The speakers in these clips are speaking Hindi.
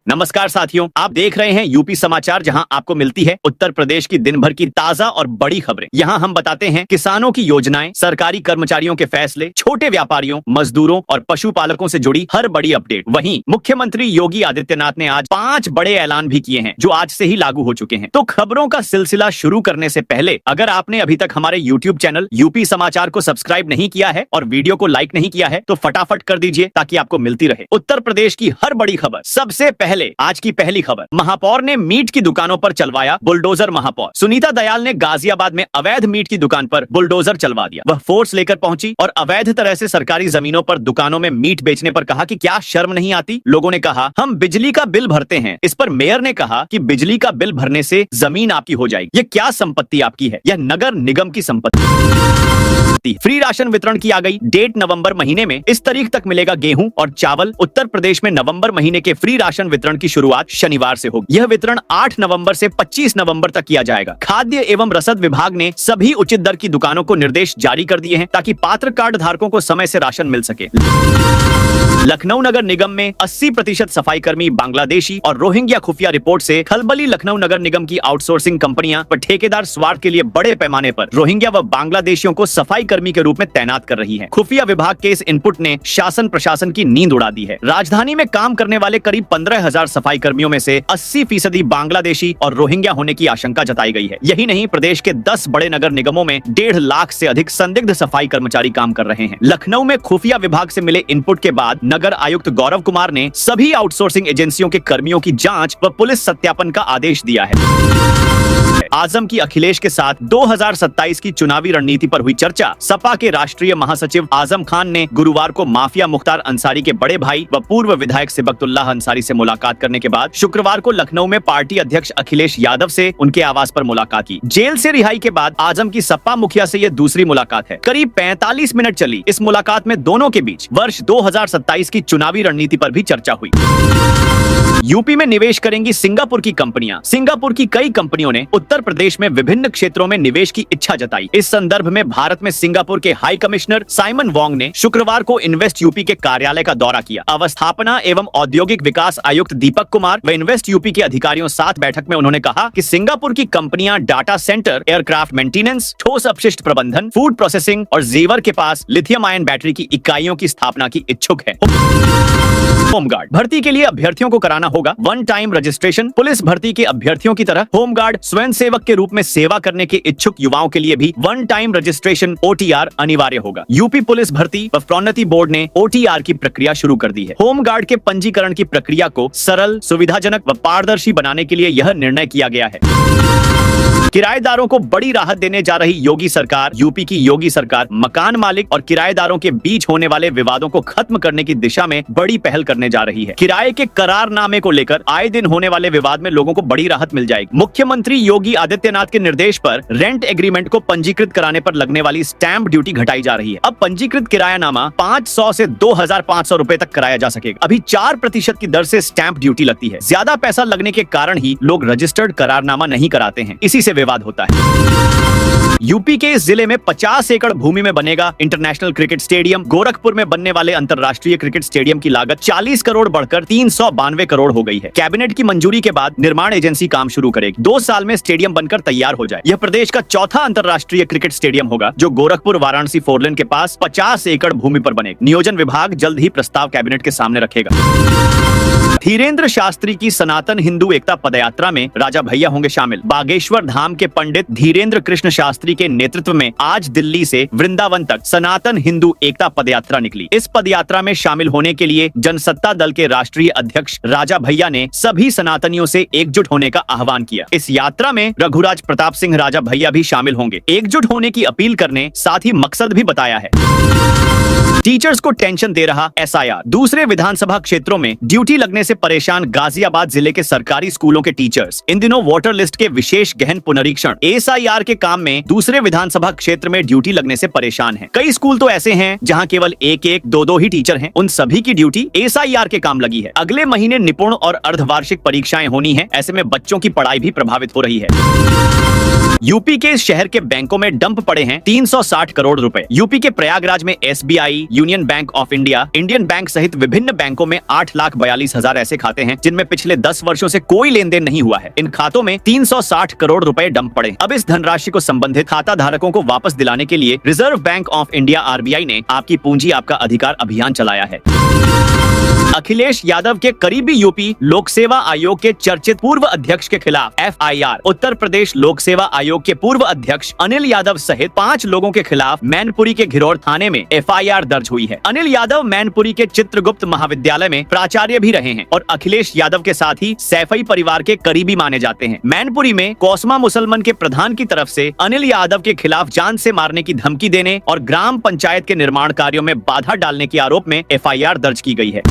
नमस्कार साथियों, आप देख रहे हैं यूपी समाचार, जहां आपको मिलती है उत्तर प्रदेश की दिन भर की ताजा और बड़ी खबरें। यहां हम बताते हैं किसानों की योजनाएं, सरकारी कर्मचारियों के फैसले, छोटे व्यापारियों, मजदूरों और पशुपालकों से जुड़ी हर बड़ी अपडेट। वहीं मुख्यमंत्री योगी आदित्यनाथ ने आज 5 बड़े ऐलान भी किए हैं, जो आज से ही लागू हो चुके हैं। तो खबरों का सिलसिला शुरू करने से पहले अगर आपने अभी तक हमारे यूट्यूब चैनल यूपी समाचार को सब्सक्राइब नहीं किया है और वीडियो को लाइक नहीं किया है तो फटाफट कर दीजिए, ताकि आपको मिलती रहे उत्तर प्रदेश की हर बड़ी खबर। सबसे पहले आज की पहली खबर, महापौर ने मीट की दुकानों पर चलवाया बुलडोजर। महापौर सुनीता दयाल ने गाजियाबाद में अवैध मीट की दुकान पर बुलडोजर चलवा दिया। वह फोर्स लेकर पहुंची और अवैध तरह से सरकारी जमीनों पर दुकानों में मीट बेचने पर कहा कि क्या शर्म नहीं आती। लोगों ने कहा हम बिजली का बिल भरते हैं। इस पर मेयर ने कहा कि बिजली का बिल भरने से जमीन आपकी हो जाएगी। ये क्या संपत्ति आपकी है? यह नगर निगम की संपत्ति। फ्री राशन वितरण की आ गई डेट, नवंबर महीने में इस तारीख तक मिलेगा गेहूं और चावल। उत्तर प्रदेश में नवंबर महीने के फ्री राशन वितरण की शुरुआत शनिवार से होगी। यह वितरण 8 नवंबर से 25 नवंबर तक किया जाएगा। खाद्य एवं रसद विभाग ने सभी उचित दर की दुकानों को निर्देश जारी कर दिए हैं, ताकि पात्र कार्ड धारकों को समय से राशन मिल सके। लखनऊ नगर निगम में 80% सफाई कर्मी बांग्लादेशी और रोहिंग्या। खुफिया रिपोर्ट से खलबली। लखनऊ नगर निगम की आउटसोर्सिंग कंपनियां व ठेकेदार स्वार्थ के लिए बड़े पैमाने पर रोहिंग्या व बांग्लादेशियों को सफाई कर्मी के रूप में तैनात कर रही हैं। खुफिया विभाग के इस इनपुट ने शासन प्रशासन की नींद उड़ा दी है। राजधानी में काम करने वाले करीब 15,000 सफाई कर्मियों में से 80% बांग्लादेशी और रोहिंग्या होने की आशंका जताई गई है। यही नहीं, प्रदेश के 10 बड़े नगर निगमों में 1.5 लाख से अधिक संदिग्ध सफाई कर्मचारी काम कर रहे हैं। लखनऊ में खुफिया विभाग से मिले इनपुट के बाद नगर आयुक्त गौरव कुमार ने सभी आउटसोर्सिंग एजेंसियों के कर्मियों की जांच व पुलिस सत्यापन का आदेश दिया है। आजम की अखिलेश के साथ 2027 की चुनावी रणनीति पर हुई चर्चा। सपा के राष्ट्रीय महासचिव आजम खान ने गुरुवार को माफिया मुख्तार अंसारी के बड़े भाई व पूर्व विधायक सिबकतुल्लाह अंसारी से मुलाकात करने के बाद शुक्रवार को लखनऊ में पार्टी अध्यक्ष अखिलेश यादव से उनके आवास पर मुलाकात की। जेल से रिहाई के बाद आजम की सपा मुखिया से यह दूसरी मुलाकात है। करीब 45 मिनट चली इस मुलाकात में दोनों के बीच वर्ष 2027 की चुनावी रणनीति पर भी चर्चा हुई। यूपी में निवेश करेंगी सिंगापुर की कंपनियां। सिंगापुर की कई कंपनियों ने उत्तर प्रदेश में विभिन्न क्षेत्रों में निवेश की इच्छा जताई। इस संदर्भ में भारत में सिंगापुर के हाई कमिश्नर साइमन वोंग ने शुक्रवार को इन्वेस्ट यूपी के कार्यालय का दौरा किया। अवस्थापना एवं औद्योगिक विकास आयुक्त दीपक कुमार व इन्वेस्ट यूपी के अधिकारियों साथ बैठक में उन्होंने कहा कि सिंगापुर की कंपनियां डाटा सेंटर, एयरक्राफ्ट मेंटेनेंस, ठोस अपशिष्ट प्रबंधन, फूड प्रोसेसिंग और जेवर के पास लिथियम आयन बैटरी की इकाइयों की स्थापना की इच्छुक है। होमगार्ड भर्ती के लिए अभ्यर्थियों को कराना होगा 1 टाइम रजिस्ट्रेशन। पुलिस भर्ती के अभ्यर्थियों की तरह होमगार्ड स्वयंसेवक के रूप में सेवा करने के इच्छुक युवाओं के लिए भी 1 टाइम रजिस्ट्रेशन OTR अनिवार्य होगा। यूपी पुलिस भर्ती व प्रोन्नति बोर्ड ने OTR की प्रक्रिया शुरू कर दी है। होमगार्ड के पंजीकरण की प्रक्रिया को सरल, सुविधाजनक व पारदर्शी बनाने के लिए यह निर्णय किया गया है। किराएदारों को बड़ी राहत देने जा रही योगी सरकार। यूपी की योगी सरकार मकान मालिक और किराएदारों के बीच होने वाले विवादों को खत्म करने की दिशा में बड़ी पहल करने जा रही है। किराए के करारनामे को लेकर आए दिन होने वाले विवाद में लोगों को बड़ी राहत मिल जाएगी। मुख्यमंत्री योगी आदित्यनाथ के निर्देश पर रेंट एग्रीमेंट को पंजीकृत कराने पर लगने वाली स्टैंप ड्यूटी घटाई जा रही है। अब पंजीकृत किरायानामा 500 से 2,500 रुपए तक कराया जा सकेगा। अभी 4% की दर से स्टैंप ड्यूटी लगती है। ज्यादा पैसा लगने के कारण ही लोग रजिस्टर्ड करारनामा नहीं कराते हैं, इसी से विवाद होता है। यूपी के इस जिले में 50 एकड़ भूमि में बनेगा इंटरनेशनल क्रिकेट स्टेडियम। गोरखपुर में बनने वाले अंतर्राष्ट्रीय क्रिकेट स्टेडियम की लागत 40 करोड़ बढ़कर 392 करोड़ हो गई है। कैबिनेट की मंजूरी के बाद निर्माण एजेंसी काम शुरू करेगी। 2 साल में स्टेडियम बनकर तैयार हो जाए। यह प्रदेश का चौथा अंतर्राष्ट्रीय क्रिकेट स्टेडियम होगा, जो गोरखपुर वाराणसी 4 लेन के पास 50 एकड़ भूमि पर बनेगा। नियोजन विभाग जल्द ही प्रस्ताव कैबिनेट के सामने रखेगा। धीरेन्द्र शास्त्री की सनातन हिंदू एकता पदयात्रा में राजा भैया होंगे शामिल। बागेश्वर धाम के पंडित धीरेन्द्र कृष्ण शास्त्री के नेतृत्व में आज दिल्ली से वृंदावन तक सनातन हिंदू एकता पदयात्रा निकली। इस पदयात्रा में शामिल होने के लिए जनसत्ता दल के राष्ट्रीय अध्यक्ष राजा भैया ने सभी सनातनियों से एकजुट होने का आह्वान किया। इस यात्रा में रघुराज प्रताप सिंह राजा भैया भी शामिल होंगे। एकजुट होने की अपील करने साथ ही मकसद भी बताया है। टीचर्स को टेंशन दे रहा SIR। दूसरे विधानसभा क्षेत्रों में ड्यूटी लगने से परेशान गाजियाबाद जिले के सरकारी स्कूलों के टीचर्स इन दिनों वोटर लिस्ट के विशेष गहन पुनरीक्षण SIR के काम में दूसरे विधानसभा क्षेत्र में ड्यूटी लगने से परेशान हैं। कई स्कूल तो ऐसे हैं जहां केवल 1-1, 2-2 ही टीचर हैं। उन सभी की ड्यूटी SIR के काम लगी है। अगले महीने निपुण और अर्धवार्षिक परीक्षाएं होनी है। ऐसे में बच्चों की पढ़ाई भी प्रभावित हो रही है। यूपी के इस शहर के बैंकों में डंप पड़े हैं 360 करोड़ रुपए। यूपी के प्रयागराज में SBI, union bank of India, Indian bank सहित विभिन्न बैंकों में 8,42,000 ऐसे खाते हैं जिनमें पिछले 10 वर्षों से कोई लेन देन नहीं हुआ है। इन खातों में 360 करोड़ रुपए डंप पड़े। अब इस धनराशि को संबंधित खाता धारकों को वापस दिलाने के लिए reserve bank of India RBI ने आपकी पूंजी आपका अधिकार अभियान चलाया है। अखिलेश यादव के करीबी यूपी लोक सेवा आयोग के चर्चित पूर्व अध्यक्ष के खिलाफ एफआईआर। उत्तर प्रदेश लोक सेवा आयोग के पूर्व अध्यक्ष अनिल यादव सहित 5 लोगों के खिलाफ मैनपुरी के घिरौर थाने में एफआईआर दर्ज हुई है। अनिल यादव मैनपुरी के चित्रगुप्त महाविद्यालय में प्राचार्य भी रहे हैं और अखिलेश यादव के साथ ही सैफई परिवार के करीबी माने जाते हैं। मैनपुरी में कोसमा मुसलमान के प्रधान की तरफ से अनिल यादव के खिलाफ जान से मारने की धमकी देने और ग्राम पंचायत के निर्माण कार्यों में बाधा डालने के आरोप में एफआईआर दर्ज की गई है।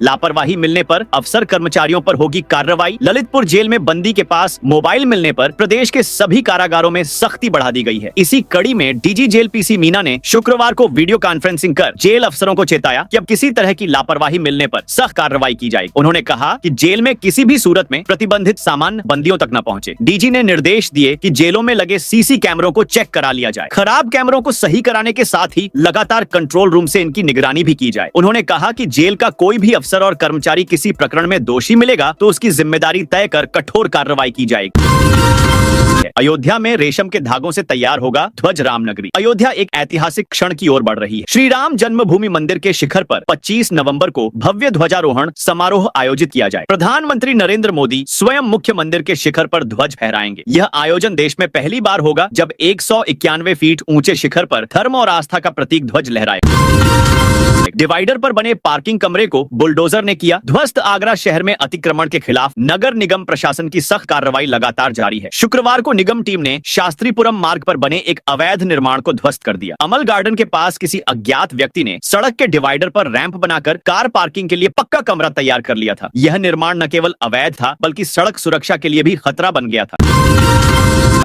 लापरवाही मिलने पर अफसर कर्मचारियों पर होगी कार्रवाई। ललितपुर जेल में बंदी के पास मोबाइल मिलने पर प्रदेश के सभी कारागारों में सख्ती बढ़ा दी गई है। इसी कड़ी में डीजी जेल पीसी मीना ने शुक्रवार को वीडियो कॉन्फ्रेंसिंग कर जेल अफसरों को चेताया कि अब किसी तरह की लापरवाही मिलने पर सख्त कार्रवाई की जाएगी। उन्होंने कहा कि जेल में किसी भी सूरत में प्रतिबंधित सामान बंदियों तक न पहुंचे। डीजी ने निर्देश दिए कि जेलों में लगे सीसी कैमरों को चेक करा लिया जाए। खराब कैमरों को सही कराने के साथ ही लगातार कंट्रोल रूम से इनकी निगरानी भी की जाए। उन्होंने कहा कि जेल का कोई भी अफसर और कर्मचारी किसी प्रकरण में दोषी मिलेगा तो उसकी जिम्मेदारी तय कर कठोर कार्रवाई की जाएगी। अयोध्या में रेशम के धागों से तैयार होगा ध्वज रामनगरी। अयोध्या एक ऐतिहासिक क्षण की ओर बढ़ रही है। श्री राम जन्मभूमि मंदिर के शिखर पर 25 नवंबर को भव्य ध्वजारोहण समारोह आयोजित किया जाए। प्रधानमंत्री नरेंद्र मोदी स्वयं मुख्य मंदिर के शिखर पर ध्वज फहराएंगे। यह आयोजन देश में पहली बार होगा जब 191 फीट ऊंचे शिखर पर धर्म और आस्था का प्रतीक ध्वज लहराए। डिवाइडर पर बने पार्किंग कमरे को बुलडोजर ने किया ध्वस्त। आगरा शहर में अतिक्रमण के खिलाफ नगर निगम प्रशासन की सख्त कार्रवाई लगातार जारी है। शुक्रवार को निगम टीम ने शास्त्रीपुरम मार्ग पर बने एक अवैध निर्माण को ध्वस्त कर दिया। अमल गार्डन के पास किसी अज्ञात व्यक्ति ने सड़क के डिवाइडर पर रैंप बनाकर कार पार्किंग के लिए पक्का कमरा तैयार कर लिया था। यह निर्माण न केवल अवैध था बल्कि सड़क सुरक्षा के लिए भी खतरा बन गया था।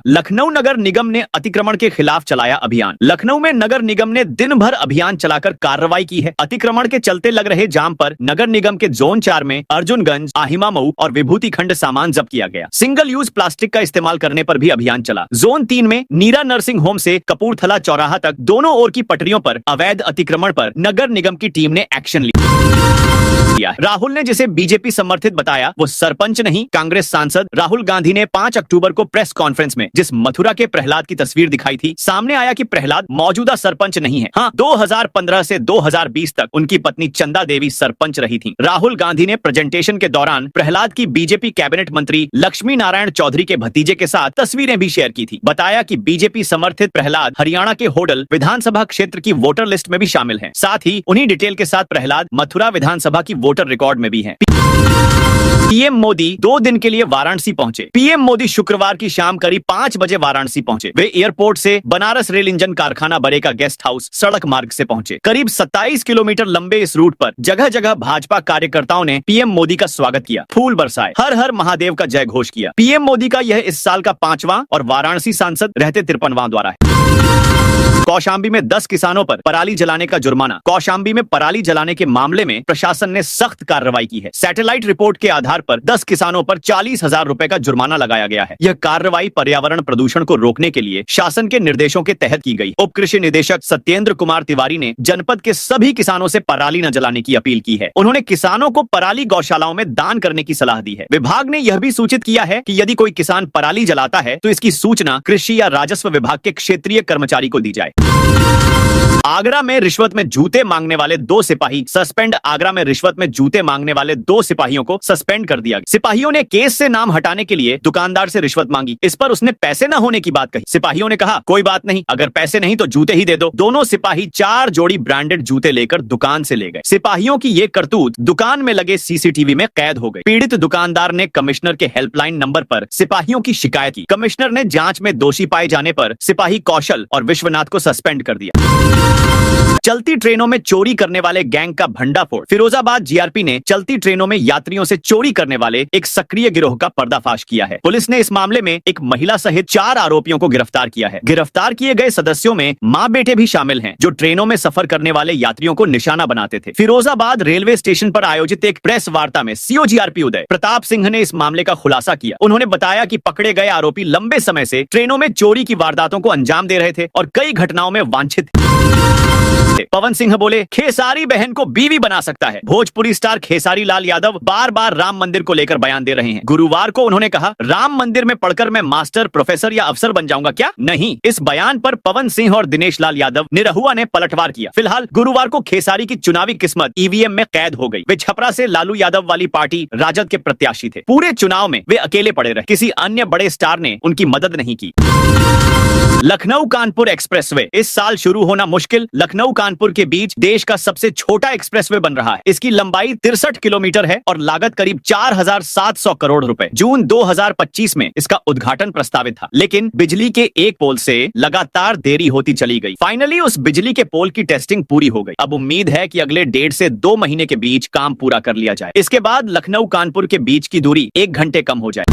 लखनऊ नगर निगम ने अतिक्रमण के खिलाफ चलाया अभियान। लखनऊ में नगर निगम ने दिन भर अभियान चलाकर कार्रवाई की है। अतिक्रमण के चलते लग रहे जाम पर नगर निगम के जोन 4 में अर्जुनगंज, आहिमा मऊ और विभूति खंड सामान जब्त किया गया। सिंगल यूज प्लास्टिक का इस्तेमाल करने पर भी अभियान चला। जोन 3 में नीरा नर्सिंग होम से कपूरथला चौराहा तक दोनों ओर की पटरियों पर अवैध अतिक्रमण पर नगर निगम की टीम ने एक्शन लिया। राहुल ने जिसे बीजेपी समर्थित बताया वो सरपंच नहीं कांग्रेस सांसद। राहुल गांधी ने 5 अक्टूबर को प्रेस कॉन्फ्रेंस में जिस मथुरा के प्रहलाद की तस्वीर दिखाई थी, सामने आया कि प्रहलाद मौजूदा सरपंच नहीं है। हाँ, 2015 से 2020 तक उनकी पत्नी चंदा देवी सरपंच रही थी। राहुल गांधी ने प्रेजेंटेशन के दौरान प्रहलाद की बीजेपी कैबिनेट मंत्री लक्ष्मी नारायण चौधरी के भतीजे के साथ तस्वीरें भी शेयर की थी। बताया कि बीजेपी समर्थित प्रहलाद हरियाणा के होडल विधानसभा क्षेत्र की वोटर लिस्ट में भी शामिल है। साथ ही उन्हीं डिटेल के साथ प्रहलाद मथुरा विधानसभा की वोटर रिकॉर्ड में भी है। पीएम मोदी 2 दिन के लिए वाराणसी पहुंचे। पीएम मोदी शुक्रवार की शाम करीब 5 बजे वाराणसी पहुंचे। वे एयरपोर्ट से बनारस रेल इंजन कारखाना बरेका गेस्ट हाउस सड़क मार्ग से पहुंचे। करीब 27 किलोमीटर लंबे इस रूट पर जगह जगह भाजपा कार्यकर्ताओं ने पीएम मोदी का स्वागत किया, फूल बरसाए, हर हर महादेव का जय घोष किया। पीएम मोदी का यह इस साल का 5वां और वाराणसी सांसद रहते 53वां दौरा है। कौशाम्बी में 10 किसानों पर पराली जलाने का जुर्माना। कौशाम्बी में पराली जलाने के मामले में प्रशासन ने सख्त कार्रवाई की है। सैटेलाइट रिपोर्ट के आधार पर 10 किसानों पर 40,000 रुपए का जुर्माना लगाया गया है। यह कार्रवाई पर्यावरण प्रदूषण को रोकने के लिए शासन के निर्देशों के तहत की गई। उप कृषि निदेशक सत्येंद्र कुमार तिवारी ने जनपद के सभी किसानों से पराली न जलाने की अपील की है। उन्होंने किसानों को पराली गौशालाओं में दान करने की सलाह दी है। विभाग ने यह भी सूचित किया है कि यदि कोई किसान पराली जलाता है तो इसकी सूचना कृषि या राजस्व विभाग के क्षेत्रीय कर्मचारी को दी जाए। आगरा में रिश्वत में जूते मांगने वाले 2 सिपाही सस्पेंड। आगरा में रिश्वत में जूते मांगने वाले 2 सिपाहियों को सस्पेंड कर दिया गया। सिपाहियों ने केस से नाम हटाने के लिए दुकानदार से रिश्वत मांगी। इस पर उसने पैसे न होने की बात कही। सिपाहियों ने कहा कोई बात नहीं, अगर पैसे नहीं तो जूते ही दे दो। दोनों सिपाही 4 जोड़ी ब्रांडेड जूते लेकर दुकान से ले गए। सिपाहियों की ये करतूत दुकान में लगे सीसीटीवी में कैद हो गई। पीड़ित दुकानदार ने कमिश्नर के हेल्पलाइन नंबर पर सिपाहियों की शिकायत की। कमिश्नर ने जांच में दोषी पाए जाने पर सिपाही कौशल और विश्वनाथ को सस्पेंड कर दिया। चलती ट्रेनों में चोरी करने वाले गैंग का भंडाफोड़। फिरोजाबाद जीआरपी ने चलती ट्रेनों में यात्रियों से चोरी करने वाले एक सक्रिय गिरोह का पर्दाफाश किया है। पुलिस ने इस मामले में एक महिला सहित 4 आरोपियों को गिरफ्तार किया है। गिरफ्तार किए गए सदस्यों में मां बेटे भी शामिल हैं, जो ट्रेनों में सफर करने वाले यात्रियों को निशाना बनाते थे। फिरोजाबाद रेलवे स्टेशन पर आयोजित एक प्रेस वार्ता में सीओ जीआरपी उदय प्रताप सिंह ने इस मामले का खुलासा किया। उन्होंने बताया कि पकड़े गए आरोपी लंबे समय से ट्रेनों में चोरी की वारदातों को अंजाम दे रहे थे और कई घटनाओं में वांछित थे। पवन सिंह बोले, खेसारी बहन को बीवी बना सकता है। भोजपुरी स्टार खेसारी लाल यादव बार बार राम मंदिर को लेकर बयान दे रहे हैं। गुरुवार को उन्होंने कहा, राम मंदिर में पढ़कर मैं मास्टर, प्रोफेसर या अफसर बन जाऊंगा क्या? नहीं। इस बयान पर पवन सिंह और दिनेश लाल यादव निरहुआ ने पलटवार किया। फिलहाल गुरुवार को खेसारी की चुनावी किस्मत ईवीएम में कैद हो गई। वे छपरा से लालू यादव वाली पार्टी राजद के प्रत्याशी थे। पूरे चुनाव में वे अकेले पड़े रहे। किसी अन्य बड़े स्टार ने उनकी मदद नहीं की। लखनऊ कानपुर एक्सप्रेसवे इस साल शुरू होना मुश्किल। लखनऊ कानपुर के बीच देश का सबसे छोटा एक्सप्रेसवे बन रहा है। इसकी लंबाई 63 किलोमीटर है और लागत करीब 4,700 करोड़ रुपए। जून 2025 में इसका उद्घाटन प्रस्तावित था, लेकिन बिजली के एक पोल से लगातार देरी होती चली गई। फाइनली उस बिजली के पोल की टेस्टिंग पूरी हो गई। अब उम्मीद है कि अगले 1.5 से 2 महीने के बीच काम पूरा कर लिया जाए। इसके बाद लखनऊ कानपुर के बीच की दूरी 1 घंटे कम हो जाए।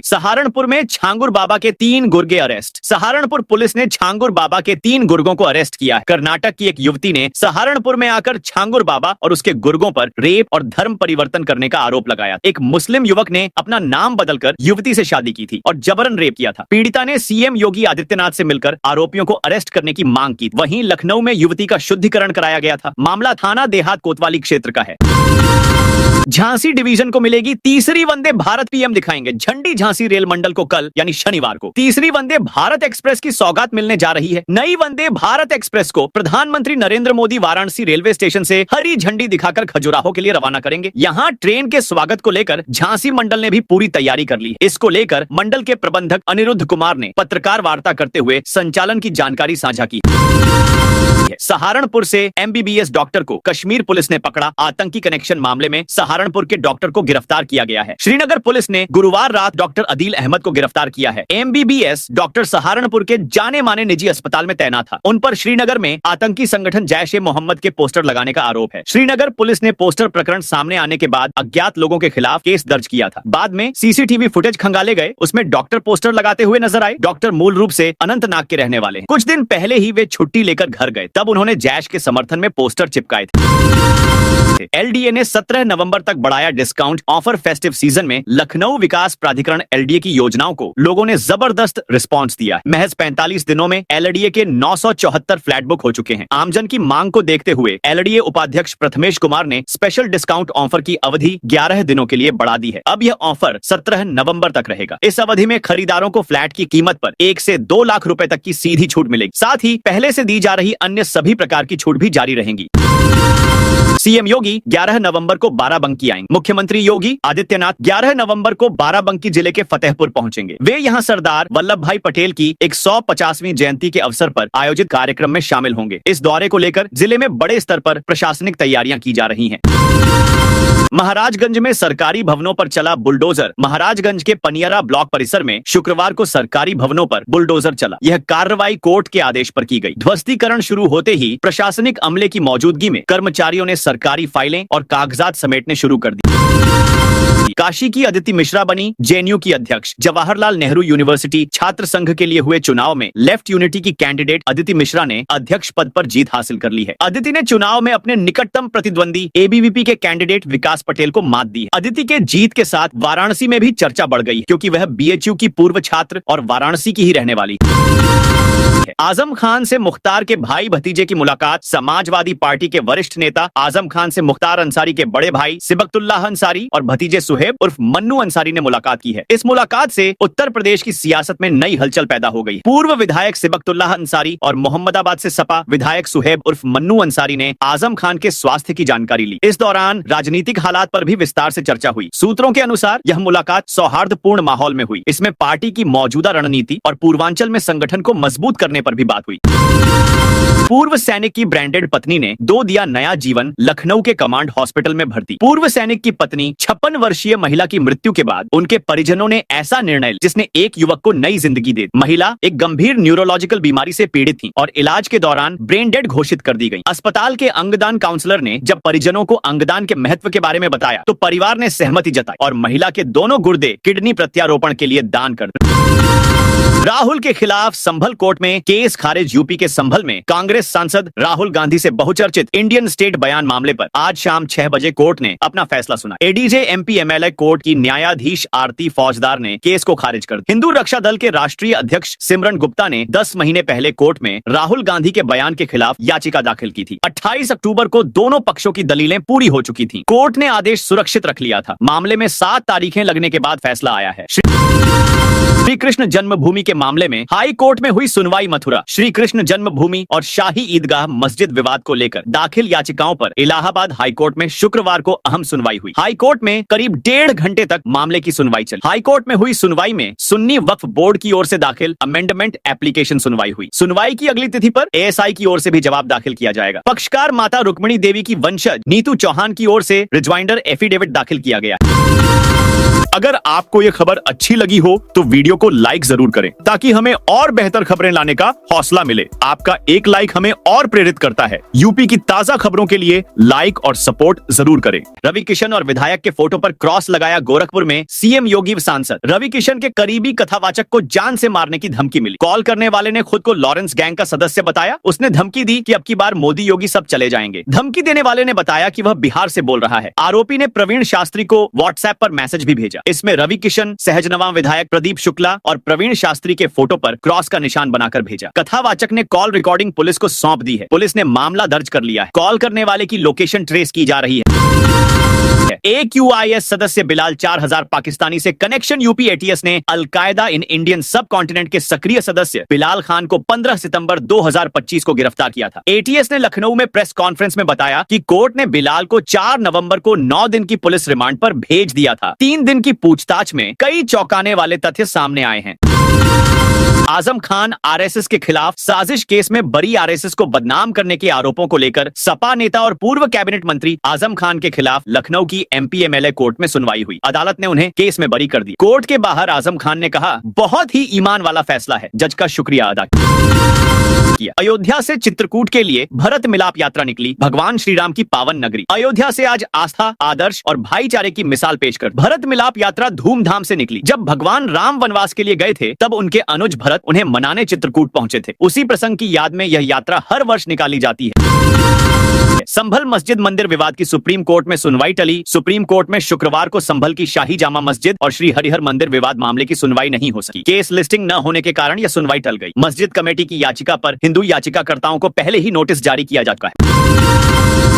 सहारनपुर में छांगुर बाबा के 3 गुर्गे अरेस्ट। सहारनपुर पुलिस ने छांगुर बाबा के 3 गुर्गों को अरेस्ट किया है। कर्नाटक की एक युवती ने सहारनपुर में आकर छांगुर बाबा और उसके गुर्गों पर रेप और धर्म परिवर्तन करने का आरोप लगाया। एक मुस्लिम युवक ने अपना नाम बदलकर युवती से शादी की थी और जबरन रेप किया था। पीड़िता ने सीएम योगी आदित्यनाथ से मिलकर आरोपियों को अरेस्ट करने की मांग की। वहीं लखनऊ में युवती का शुद्धिकरण कराया गया था। मामला थाना देहात कोतवाली क्षेत्र का है। झांसी डिवीजन को मिलेगी तीसरी वंदे भारत। पीएम दिखाएंगे झंडी। झांसी रेल मंडल को कल यानी शनिवार को तीसरी वंदे भारत एक्सप्रेस की सौगात मिलने जा रही है। नई वंदे भारत एक्सप्रेस को प्रधानमंत्री नरेंद्र मोदी वाराणसी रेलवे स्टेशन से हरी झंडी दिखाकर खजुराहो के लिए रवाना करेंगे। यहाँ ट्रेन के स्वागत को लेकर झांसी मंडल ने भी पूरी तैयारी कर ली है। इसको लेकर मंडल के प्रबंधक अनिरुद्ध कुमार ने पत्रकार वार्ता करते हुए संचालन की जानकारी साझा की। सहारनपुर से एमबीबीएस डॉक्टर को कश्मीर पुलिस ने पकड़ा। आतंकी कनेक्शन मामले में सहारनपुर के डॉक्टर को गिरफ्तार किया गया है। श्रीनगर पुलिस ने गुरुवार रात डॉक्टर अदील अहमद को गिरफ्तार किया है। एमबीबीएस डॉक्टर सहारनपुर के जाने माने निजी अस्पताल में तैनात था। उन पर श्रीनगर में आतंकी संगठन जैश ए मोहम्मद के पोस्टर लगाने का आरोप है। श्रीनगर पुलिस ने पोस्टर प्रकरण सामने आने के बाद अज्ञात लोगों के खिलाफ केस दर्ज किया था। बाद में सीसीटीवी फुटेज खंगाले गए। उसमें डॉक्टर पोस्टर लगाते हुए नजर आए। डॉक्टर मूल रूप से अनंतनाग के रहने वाले हैं। कुछ दिन पहले ही वे छुट्टी लेकर घर गए, तब उन्होंने जैश के समर्थन में पोस्टर चिपकाए थे। एलडीए ने 17 नवंबर तक बढ़ाया डिस्काउंट ऑफर। फेस्टिव सीजन में लखनऊ विकास प्राधिकरण एलडीए की योजनाओं को लोगों ने जबरदस्त रिस्पांस दिया। महज 45 दिनों में एलडीए के 974 फ्लैट बुक हो चुके हैं। आमजन की मांग को देखते हुए एलडीए उपाध्यक्ष प्रथमेश कुमार ने स्पेशल डिस्काउंट ऑफर की अवधि 11 दिनों के लिए बढ़ा दी है। अब यह ऑफर 17 नवंबर तक रहेगा। इस अवधि में खरीदारों को फ्लैट की कीमत पर 1 से 2 लाख रुपए तक की सीधी छूट मिलेगी। साथ ही पहले से दी जा रही अन्य सभी प्रकार की छूट भी जारी रहेंगी। सीएम योगी 11 नवंबर को बाराबंकी आएंगे। मुख्यमंत्री योगी आदित्यनाथ 11 नवंबर को बाराबंकी जिले के फतेहपुर पहुंचेंगे। वे यहां सरदार वल्लभ भाई पटेल की 150वीं जयंती के अवसर पर आयोजित कार्यक्रम में शामिल होंगे। इस दौरे को लेकर जिले में बड़े स्तर पर प्रशासनिक तैयारियां की जा रही हैं। महाराजगंज में सरकारी भवनों पर चला बुलडोजर। महाराजगंज के पनियरा ब्लॉक परिसर में शुक्रवार को सरकारी भवनों पर बुलडोजर चला। यह कार्रवाई कोर्ट के आदेश पर की गई। ध्वस्तीकरण शुरू होते ही प्रशासनिक अमले की मौजूदगी में कर्मचारियों ने सरकारी फाइलें और कागजात समेटने शुरू कर दी। काशी की अदिति मिश्रा बनी जेएनयू की अध्यक्ष। जवाहरलाल नेहरू यूनिवर्सिटी छात्र संघ के लिए हुए चुनाव में लेफ्ट यूनिटी की कैंडिडेट अदिति मिश्रा ने अध्यक्ष पद पर जीत हासिल कर ली है। अदिति ने चुनाव में अपने निकटतम प्रतिद्वंदी एबीवीपी के कैंडिडेट विकास पटेल को मात दी है। अदिति के जीत के साथ वाराणसी में भी चर्चा बढ़ गई, क्योंकि वह बीएचयू की पूर्व छात्र और वाराणसी की ही रहने वाली है। आजम खान से मुख्तार के भाई भतीजे की मुलाकात। समाजवादी पार्टी के वरिष्ठ नेता आजम खान से मुख्तार अंसारी के बड़े भाई सिबकतुल्लाह अंसारी और भतीजे सुहेब उर्फ मन्नू अंसारी ने मुलाकात की है। इस मुलाकात से उत्तर प्रदेश की सियासत में नई हलचल पैदा हो गई। पूर्व विधायक सिबकतुल्लाह अंसारी और मोहम्मदाबाद से सपा विधायक सुहेब उर्फ मन्नू अंसारी ने आजम खान के स्वास्थ्य की जानकारी ली। इस दौरान राजनीतिक हालात पर भी विस्तार से चर्चा हुई। सूत्रों के अनुसार यह मुलाकात सौहार्दपूर्ण माहौल में हुई। इसमें पार्टी की मौजूदा रणनीति और पूर्वांचल में संगठन को मजबूत मजबूत करने पर भी बात हुई। पूर्व सैनिक की ब्रांडेड पत्नी ने दो दिया नया जीवन, लखनऊ के कमांड हॉस्पिटल में भर्ती। पूर्व सैनिक की पत्नी 56 वर्षीय महिला की मृत्यु के बाद उनके परिजनों ने ऐसा निर्णय जिसने एक युवक को नई जिंदगी दे दी। महिला एक गंभीर न्यूरोलॉजिकल बीमारी से पीड़ित थी और इलाज के दौरान ब्रेन डेड घोषित कर दी गई। अस्पताल के अंगदान काउंसलर ने जब परिजनों को अंगदान के महत्व के बारे में बताया तो परिवार ने सहमति जताई और महिला के दोनों गुर्दे किडनी प्रत्यारोपण के लिए दान कर दिए। राहुल के खिलाफ संभल कोर्ट में केस खारिज। यूपी के संभल में कांग्रेस सांसद राहुल गांधी से बहुचर्चित इंडियन स्टेट बयान मामले पर आज शाम 6 बजे कोर्ट ने अपना फैसला सुना। एडीजे एमपी एमएलए कोर्ट की न्यायाधीश आरती फौजदार ने केस को खारिज कर दिया। हिंदू रक्षा दल के राष्ट्रीय अध्यक्ष सिमरन गुप्ता ने 10 महीने पहले कोर्ट में राहुल गांधी के बयान के खिलाफ याचिका दाखिल की थी। 28 अक्टूबर को दोनों पक्षों की दलीलें पूरी हो चुकी थी। कोर्ट ने आदेश सुरक्षित रख लिया था। मामले में 7 तारीखें लगने के बाद फैसला आया है। श्री कृष्ण जन्मभूमि के मामले में हाई कोर्ट में हुई सुनवाई। मथुरा श्री कृष्ण जन्मभूमि और शाही ईदगाह मस्जिद विवाद को लेकर दाखिल याचिकाओं पर इलाहाबाद हाई कोर्ट में शुक्रवार को अहम सुनवाई हुई। हाई कोर्ट में करीब 1.5 घंटे तक मामले की सुनवाई चली। हाई कोर्ट में हुई सुनवाई में सुन्नी वक्फ बोर्ड की ओर से दाखिल अमेंडमेंट एप्लीकेशन सुनवाई हुई। सुनवाई की अगली तिथि पर एएसआई की ओर से भी जवाब दाखिल किया जाएगा। पक्षकार माता रुक्मिणी देवी की वंशज नीतू चौहान की ओर से रिज्वाइंडर एफिडेविट दाखिल किया गया। अगर आपको ये खबर अच्छी लगी हो तो वीडियो को लाइक जरूर करें ताकि हमें और बेहतर खबरें लाने का हौसला मिले। आपका एक लाइक हमें और प्रेरित करता है। यूपी की ताजा खबरों के लिए लाइक और सपोर्ट जरूर करें। रवि किशन और विधायक के फोटो पर क्रॉस लगाया। गोरखपुर में सीएम योगी सांसद। रवि किशन के करीबी कथावाचक को जान से मारने की धमकी मिली। कॉल करने वाले ने खुद को लॉरेंस गैंग का सदस्य बताया। उसने धमकी दी कि अब की बार मोदी योगी सब चले जाएंगे। धमकी देने वाले ने बताया कि वह बिहार से बोल रहा है। आरोपी ने प्रवीण शास्त्री को व्हाट्सएप पर मैसेज भी भेजा। इसमें रवि किशन, सहजनवा विधायक प्रदीप शुक्ला और प्रवीण शास्त्री के फोटो पर क्रॉस का निशान बनाकर भेजा। कथावाचक ने कॉल रिकॉर्डिंग पुलिस को सौंप दी है। पुलिस ने मामला दर्ज कर लिया है। कॉल करने वाले की लोकेशन ट्रेस की जा रही है। AQIS सदस्य बिलाल 4000 पाकिस्तानी से कनेक्शन। यूपी एटीएस ने अलकायदा इन इंडियन सब कॉन्टिनेंट के सक्रिय सदस्य बिलाल खान को 15 सितंबर 2025 को गिरफ्तार किया था। एटीएस ने लखनऊ में प्रेस कॉन्फ्रेंस में बताया कि कोर्ट ने बिलाल को 4 नवंबर को 9 दिन की पुलिस रिमांड पर भेज दिया था। 3 दिन की पूछताछ में कई चौंकाने वाले तथ्य सामने आए हैं। आजम खान आरएसएस के खिलाफ साजिश केस में बरी आरएसएस को बदनाम करने के आरोपों को लेकर सपा नेता और पूर्व कैबिनेट मंत्री आजम खान के खिलाफ लखनऊ की एमपी एमएलए कोर्ट में सुनवाई हुई। अदालत ने उन्हें केस में बरी कर दी। कोर्ट के बाहर आजम खान ने कहा, बहुत ही ईमान वाला फैसला है। जज का शुक्रिया अदा किया। अयोध्या से चित्रकूट के लिए भरत मिलाप यात्रा निकली। भगवान श्री राम की पावन नगरी अयोध्या से आज आस्था, आदर्श और भाईचारे की मिसाल पेश कर भरत मिलाप यात्रा धूमधाम से निकली। जब भगवान राम वनवास के लिए गए थे तब उनके अनुज भरत उन्हें मनाने चित्रकूट पहुंचे थे। उसी प्रसंग की याद में यह यात्रा हर वर्ष निकाली जाती है। संभल मस्जिद मंदिर विवाद की सुप्रीम कोर्ट में सुनवाई टली। सुप्रीम कोर्ट में शुक्रवार को संभल की शाही जामा मस्जिद और श्री हरिहर मंदिर विवाद मामले की सुनवाई नहीं हो सकी। केस लिस्टिंग न होने के कारण यह सुनवाई टल गई। मस्जिद कमेटी की याचिका पर हिंदू याचिकाकर्ताओं को पहले ही नोटिस जारी किया जा चुका है।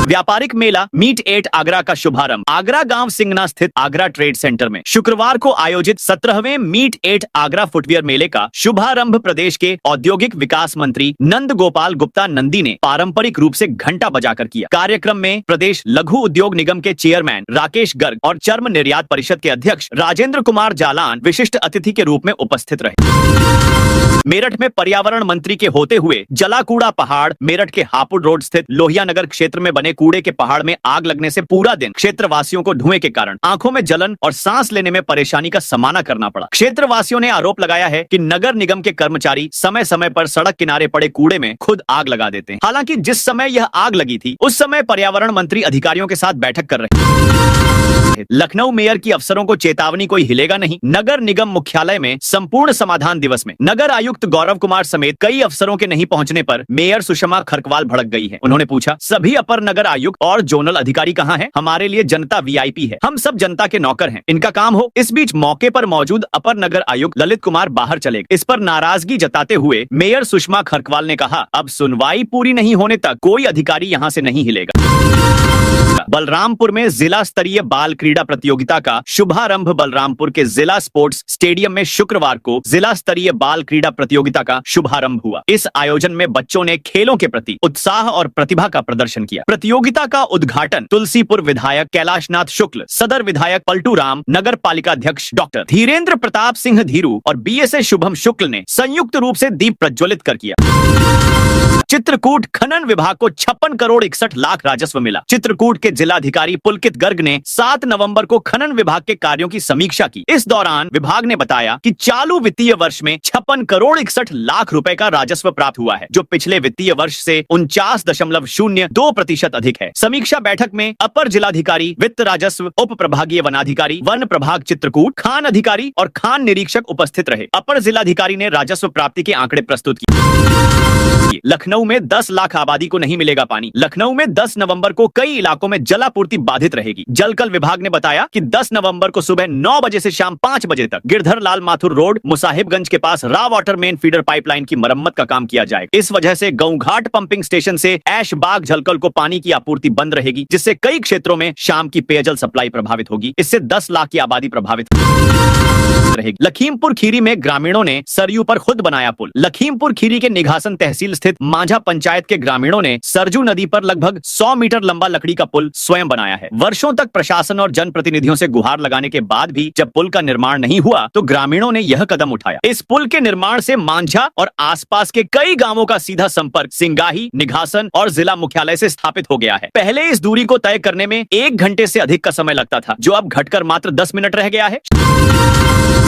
व्यापारिक मेला मीट 8 आगरा का शुभारंभ। आगरा गांव सिंगना स्थित आगरा ट्रेड सेंटर में शुक्रवार को आयोजित 17वें मीट 8 आगरा फुटवियर मेले का शुभारंभ प्रदेश के औद्योगिक विकास मंत्री नंद गोपाल गुप्ता नंदी ने पारंपरिक रूप से घंटा बजाकर किया। कार्यक्रम में प्रदेश लघु उद्योग निगम के चेयरमैन राकेश गर्ग और चर्म निर्यात परिषद के अध्यक्ष राजेंद्र कुमार जालान विशिष्ट अतिथि के रूप में उपस्थित रहे। मेरठ में पर्यावरण मंत्री के होते हुए जला कूड़ा पहाड़। मेरठ के हापुड़ रोड स्थित लोहिया नगर क्षेत्र में बने कूड़े के पहाड़ में आग लगने से पूरा दिन क्षेत्रवासियों को धुएं के कारण आंखों में जलन और सांस लेने में परेशानी का सामना करना पड़ा। क्षेत्रवासियों ने आरोप लगाया है कि नगर निगम के कर्मचारी समय समय पर सड़क किनारे पड़े कूड़े में खुद आग लगा देते हैं। हालांकि जिस समय यह आग लगी थी उस समय पर्यावरण मंत्री अधिकारियों के साथ बैठक कर रहे थे। लखनऊ मेयर की अफसरों को चेतावनी, कोई हिलेगा नहीं। नगर निगम मुख्यालय में संपूर्ण समाधान दिवस में नगर आयुक्त गौरव कुमार समेत कई अफसरों के नहीं पहुंचने पर मेयर सुषमा खरकवाल भड़क गई है। उन्होंने पूछा, सभी अपर नगर आयुक्त और जोनल अधिकारी कहाँ हैं? हमारे लिए जनता वीआईपी है, हम सब जनता के नौकर हैं, इनका काम हो। इस बीच मौके पर मौजूद अपर नगर आयुक्त ललित कुमार बाहर चले गए। इस पर नाराजगी जताते हुए मेयर सुषमा खरकवाल ने कहा, अब सुनवाई पूरी नहीं होने तक कोई अधिकारी यहाँ से नहीं हिलेगा। बलरामपुर में जिला स्तरीय बाल क्रीड़ा प्रतियोगिता का शुभारंभ। बलरामपुर के जिला स्पोर्ट्स स्टेडियम में शुक्रवार को जिला स्तरीय बाल क्रीड़ा प्रतियोगिता का शुभारंभ हुआ। इस आयोजन में बच्चों ने खेलों के प्रति उत्साह और प्रतिभा का प्रदर्शन किया। प्रतियोगिता का उद्घाटन तुलसीपुर विधायक कैलाशनाथ शुक्ल, सदर विधायक पलटू राम, नगर पालिका अध्यक्ष डॉक्टर धीरेन्द्र प्रताप सिंह धीरू और बीएसए शुभम शुक्ल ने संयुक्त रूप से दीप प्रज्वलित कर किया। चित्रकूट खनन विभाग को 56 करोड़ 61 लाख राजस्व मिला। चित्रकूट के जिलाधिकारी पुलकित गर्ग ने 7 नवंबर को खनन विभाग के कार्यों की समीक्षा की। इस दौरान विभाग ने बताया कि चालू वित्तीय वर्ष में 56 करोड़ 61 लाख रुपए का राजस्व प्राप्त हुआ है, जो पिछले वित्तीय वर्ष से 49.02% अधिक है। समीक्षा बैठक में अपर जिलाधिकारी वित्त राजस्व, उप प्रभागीय वनाधिकारी, वन प्रभाग चित्रकूट, खान अधिकारी और खान निरीक्षक उपस्थित रहे। अपर जिलाधिकारी ने राजस्व प्राप्ति के आंकड़े प्रस्तुत किए। लखनऊ में 10 लाख आबादी को नहीं मिलेगा पानी। लखनऊ में 10 नवंबर को कई इलाकों में जलापूर्ति बाधित रहेगी। जलकल विभाग ने बताया कि 10 नवंबर को सुबह 9 बजे से शाम 5 बजे तक गिरधर लाल माथुर रोड, मुसाहिबगंज के पास raw water main feeder pipeline की मरम्मत का काम किया जाएगा। इस वजह से गऊघाट पंपिंग स्टेशन से ऐशबाग झलकल को पानी की आपूर्ति बंद रहेगी, जिससे कई क्षेत्रों में शाम की पेयजल सप्लाई प्रभावित होगी। इससे 10 लाख की आबादी प्रभावित रहेगी। लखीमपुर खीरी में ग्रामीणों ने सरयू पर खुद बनाया पुल। लखीमपुर खीरी के निघासन तहसील स्थित मांझा पंचायत के ग्रामीणों ने सरजू नदी पर लगभग 100 मीटर लंबा लकड़ी का पुल स्वयं बनाया है। वर्षों तक प्रशासन और जनप्रतिनिधियों से गुहार लगाने के बाद भी जब पुल का निर्माण नहीं हुआ तो ग्रामीणों ने यह कदम उठाया। इस पुल के निर्माण से मांझा और आसपास के कई गांवों का सीधा संपर्क सिंगाही, निघासन और जिला मुख्यालय से स्थापित हो गया है। पहले इस दूरी को तय करने में 1 घंटे से अधिक का समय लगता था, जो अब घटकर मात्र 10 मिनट रह गया है।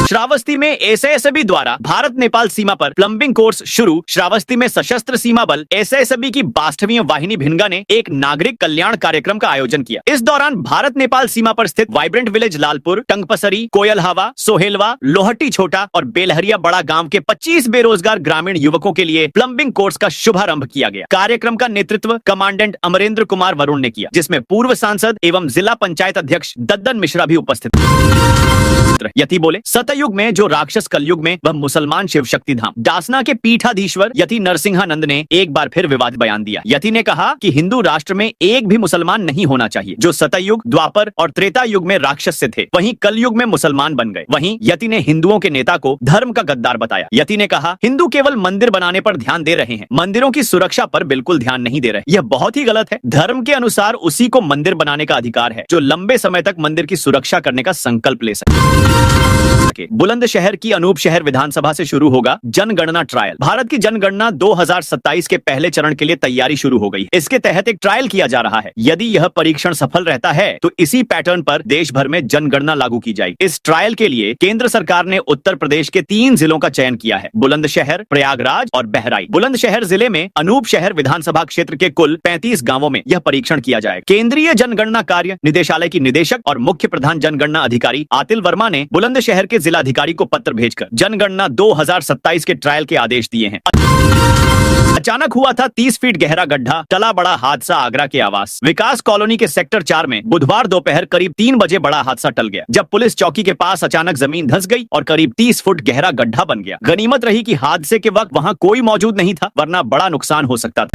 श्रावस्ती में एसएसबी द्वारा भारत नेपाल सीमा पर प्लम्बिंग कोर्स शुरू। श्रावस्ती में सशस्त्र सीमा बल एसएसबी की 62वीं वाहिनी भिनगा ने एक नागरिक कल्याण कार्यक्रम का आयोजन किया। इस दौरान भारत नेपाल सीमा पर स्थित वाइब्रेंट विलेज लालपुर, टंगपसरी, कोयलहावा, सोहेलवा, लोहटी छोटा और बेलहरिया बड़ा गांव के 25 बेरोजगार ग्रामीण युवकों के लिए प्लम्बिंग कोर्स का शुभारंभ किया गया। कार्यक्रम का नेतृत्व कमांडेंट अमरेंद्र कुमार वरुण ने किया, जिसमें पूर्व सांसद एवं जिला पंचायत अध्यक्ष दद्दन मिश्रा भी उपस्थित यति बोले। सतयुग में जो राक्षस कलयुग में वह मुसलमान शिव शक्ति धाम। डासना के पीठाधीश्वर यति नरसिंहानंद ने एक बार फिर विवाद बयान दिया। यति ने कहा कि हिंदू राष्ट्र में एक भी मुसलमान नहीं होना चाहिए। जो सतयुग, द्वापर और त्रेता युग में राक्षस से थे, वहीं कलयुग में मुसलमान बन गए। वहीं यति ने हिंदुओं के नेता को धर्म का गद्दार बताया। यति ने कहा, हिंदू केवल मंदिर बनाने पर ध्यान दे रहे हैं, मंदिरों की सुरक्षा पर बिल्कुल ध्यान नहीं दे रहे। यह बहुत ही गलत है। धर्म के अनुसार उसी को मंदिर बनाने का अधिकार है जो लंबे समय तक मंदिर की सुरक्षा करने का संकल्प ले सके। बुलंदशहर की अनूप शहर विधानसभा से शुरू होगा जनगणना ट्रायल। भारत की जनगणना 2027 के पहले चरण के लिए तैयारी शुरू हो गई। इसके तहत एक ट्रायल किया जा रहा है। यदि यह परीक्षण सफल रहता है तो इसी पैटर्न पर देश भर में जनगणना लागू की जाएगी। इस ट्रायल के लिए केंद्र सरकार ने उत्तर प्रदेश के 3 जिलों का चयन किया है, बुलंदशहर, प्रयागराज और बहराइच। बुलंदशहर जिले में अनूप शहर विधानसभा क्षेत्र के कुल 35 गांवों में यह परीक्षण किया जाएगा। केंद्रीय जनगणना कार्य निदेशालय की निदेशक और मुख्य प्रधान जनगणना अधिकारी आतिल वर्मा ने बुलंदशहर के जिलाधिकारी को पत्र भेजकर जनगणना 2027 के ट्रायल के आदेश दिए हैं। अचानक हुआ था 30 फीट गहरा गड्ढा, टला बड़ा हादसा आगरा के आवास। विकास कॉलोनी के सेक्टर 4 में बुधवार दोपहर करीब 3 बजे बड़ा हादसा टल गया, जब पुलिस चौकी के पास अचानक जमीन धंस गई और करीब 30 फुट गहरा गड्ढा बन गया। गनीमत रही कि हादसे के वक्त वहां कोई मौजूद नहीं था, वरना बड़ा नुकसान हो सकता था।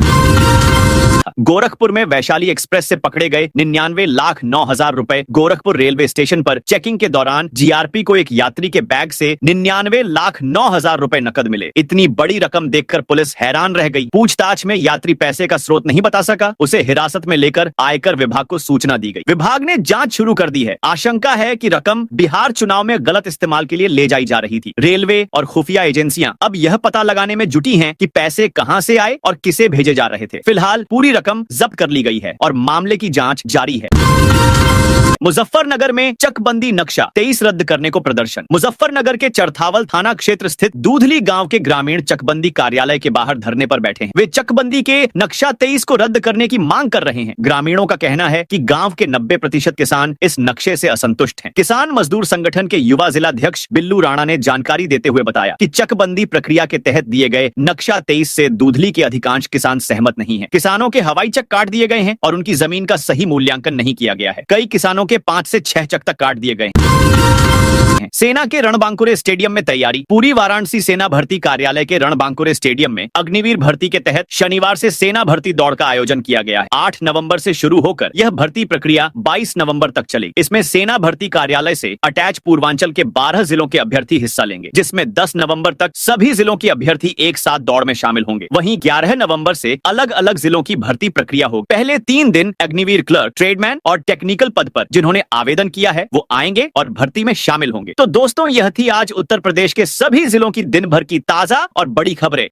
गोरखपुर में वैशाली एक्सप्रेस से पकड़े गए 99,09,000 रुपए। गोरखपुर रेलवे स्टेशन पर चेकिंग के दौरान जीआरपी को एक यात्री के बैग से 99,09,000 रुपए नकद मिले। इतनी बड़ी रकम देखकर पुलिस हैरान रह गई। पूछताछ में यात्री पैसे का स्रोत नहीं बता सका। उसे हिरासत में लेकर आयकर विभाग को सूचना दी गई। विभाग ने जांच शुरू कर दी है। आशंका है कि रकम बिहार चुनाव में गलत इस्तेमाल के लिए ले जाई जा रही थी। रेलवे और खुफिया एजेंसियां अब यह पता लगाने में जुटी हैं कि पैसे कहां से आए और किसे भेजे जा रहे थे। फिलहाल पूरी रकम जब्त कर ली गई है और मामले की जांच जारी है। मुजफ्फरनगर में चकबंदी नक्शा 23 रद्द करने को प्रदर्शन। मुजफ्फरनगर के चरथावल थाना क्षेत्र स्थित दूधली गांव के ग्रामीण चकबंदी कार्यालय के बाहर धरने पर बैठे हैं। वे चकबंदी के नक्शा 23 को रद्द करने की मांग कर रहे हैं। ग्रामीणों का कहना है कि गांव के 90% किसान इस नक्शे से असंतुष्ट हैं। किसान मजदूर संगठन के युवा जिलाध्यक्ष बिल्लू राणा ने जानकारी देते हुए बताया कि चकबंदी प्रक्रिया के तहत दिए गए नक्शा 23 से दूधली के अधिकांश किसान सहमत नहीं है। किसानों के हवाई चक काट दिए गए हैं और उनकी जमीन का सही मूल्यांकन नहीं किया गया है। कई किसानों के 5 से 6 चक तक काट दिए गए हैं। हैं। सेना के रणबांकुरे स्टेडियम में तैयारी। पूरी वाराणसी सेना भर्ती कार्यालय के रणबांकुरे स्टेडियम में अग्निवीर भर्ती के तहत शनिवार से सेना भर्ती दौड़ का आयोजन किया गया है। 8 नवंबर से शुरू होकर यह भर्ती प्रक्रिया 22 नवंबर तक चलेगी। इसमें सेना भर्ती कार्यालय से अटैच पूर्वांचल के 12 जिलों के अभ्यर्थी हिस्सा लेंगे, जिसमें 10 नवंबर तक सभी जिलों के अभ्यर्थी एक साथ दौड़ में शामिल होंगे। वहीं 11 नवंबर से अलग अलग जिलों की भर्ती प्रक्रिया होगी। पहले 3 दिन अग्निवीर क्लर्क, ट्रेडमैन और टेक्निकल पद पर जिन्होंने आवेदन किया है वो आएंगे और भर्ती में शामिल होंगे। तो दोस्तों, यह थी आज उत्तर प्रदेश के सभी जिलों की दिन भर की ताजा और बड़ी खबरें।